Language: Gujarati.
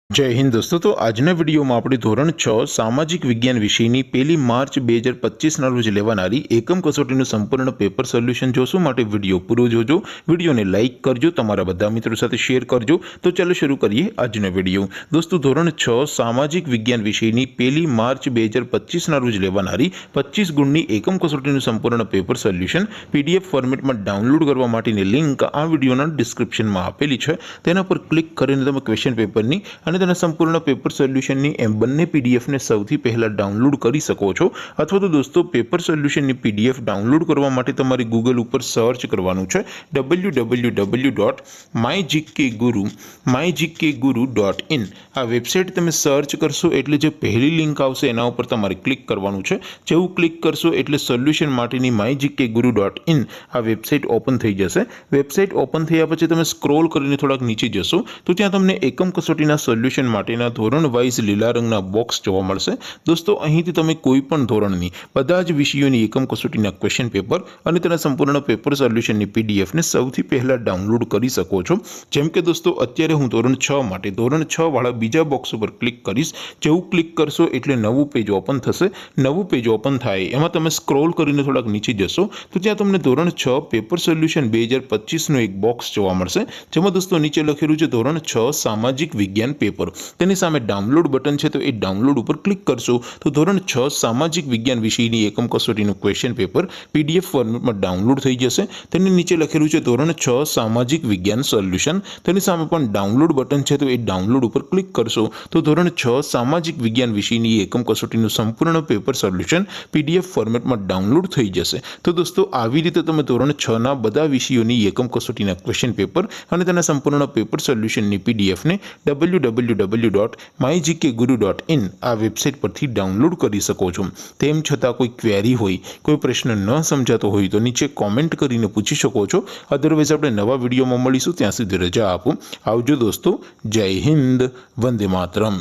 जय हिंद दोस्तों। तो આજના વિડીયોમાં આપણે ધોરણ 6 સામાજિક વિજ્ઞાન વિષયની 1 માર્ચ 2025ના રોજ લેવાનારી એકમ કસોટીનું સંપૂર્ણ પેપર સોલ્યુશન જોશું। માટે વિડીયો પૂરો જોજો, વિડીયોને લાઇક કરજો, તમારા બધા મિત્રો સાથે શેર કરજો। તો ચાલો શરૂ કરીએ આજનો વિડીયો। દોસ્તો ધોરણ 6 સામાજિક વિજ્ઞાન વિષયની 1 માર્ચ 2025ના રોજ લેવાનારી 25 ગુણની એકમ કસોટીનું સંપૂર્ણ પેપર સોલ્યુશન પીડીએફ ફોર્મેટમાં ડાઉનલોડ કરવા માટેની લિંક આ વિડીયોના ડિસ્ક્રિપ્શનમાં આપેલી છે। તેના પર ક્લિક કરીને તમે ક્વેશ્ચન પેપરની અને તેના સંપૂર્ણ પેપર સોલ્યુશનની એમ બંને પીડીએફને સૌથી પહેલા ડાઉનલોડ કરી શકો છો। અથવા તો દોસ્તો પેપર સોલ્યુશનની પીડીએફ ડાઉનલોડ કરવા માટે તમારે ગૂગલ ઉપર સર્ચ કરવાનું છે www.mygkguru.in। આ વેબસાઇટ તમે સર્ચ કરશો એટલે જે પહેલી લિંક આવશે એના ઉપર તમારે ક્લિક કરવાનું છે। જેવું ક્લિક કરશો એટલે સોલ્યુશન માટેની mygkguru.in આ વેબસાઇટ ઓપન થઈ જશે। વેબસાઇટ ઓપન થયા પછી તમે સ્ક્રોલ કરીને થોડાક નીચે જશો તો ત્યાં તમને એકમ કસોટીના સોલ્યુશન માટેના ધોરણ વાઇઝ લીલા રંગના બોક્સ જોવા મળશે। દોસ્તો અહીંથી તમે કોઈ પણ ધોરણની બધા જ વિષયોની એકમ કસોટીના ક્વેશ્ચન પેપર અને તેના સંપૂર્ણ પેપર સોલ્યુશનની પીડીએફને સૌથી પહેલા ડાઉનલોડ કરી શકો છો। જેમ કે દોસ્તો અત્યારે હું ધોરણ 6 માટે ધોરણ 6 વાળા બીજા બોક્સ ઉપર ક્લિક કરીશ। જેવું ક્લિક કરશો એટલે નવું પેજ ઓપન થશે। નવું પેજ ઓપન થાય એમાં તમે સ્ક્રોલ કરીને થોડાક નીચે જશો તો ત્યાં તમને ધોરણ 6 પેપર સોલ્યુશન 2025નું એક બોક્સ જોવા મળશે। જેમાં દોસ્તો નીચે લખેલું છે ધોરણ 6 સામાજિક વિજ્ઞાન પેપર। તેની સામે ડાઉનલોડ બટન છે તો એ ડાઉનલોડ ઉપર ક્લિક કરશો તો ધોરણ 6 સામાજિક વિજ્ઞાન વિષયની એકમ કસોટીનું ક્વેશ્ચન પેપર પીડીએફ ફોર્મેટમાં ડાઉનલોડ થઈ જશે। તેની નીચે લખેલું છે ધોરણ 6 સામાજિક વિજ્ઞાન સોલ્યુશન। તેની સામે પણ ડાઉનલોડ બટન છે તો એ ડાઉનલોડ ઉપર ક્લિક કરશો તો ધોરણ 6 સામાજિક વિજ્ઞાન વિષયની એકમ કસોટીનું સંપૂર્ણ પેપર સોલ્યુશન પીડીએફ ફોર્મેટમાં ડાઉનલોડ થઈ જશે। તો દોસ્તો આવી રીતે તમે ધોરણ 6ના બધા વિષયોની એકમ કસોટીના ક્વેશ્ચન પેપર અને તેના સંપૂર્ણ પેપર સોલ્યુશનની પીડીએફને www.mygkguru.in આ વેબસાઇટ પરથી ડાઉનલોડ કરી શકો છો। તેમ છતાં કોઈ ક્વેરી હોય, કોઈ પ્રશ્ન ન સમજાતો હોય તો નીચે કોમેન્ટ કરીને પૂછી શકો છો। અધરવાઇઝ આપણે નવા વિડીયોમાં મળીશું, ત્યાં સુધી રજા આપો। આવજો દોસ્તો, જય હિન્દ, વંદે માતરમ।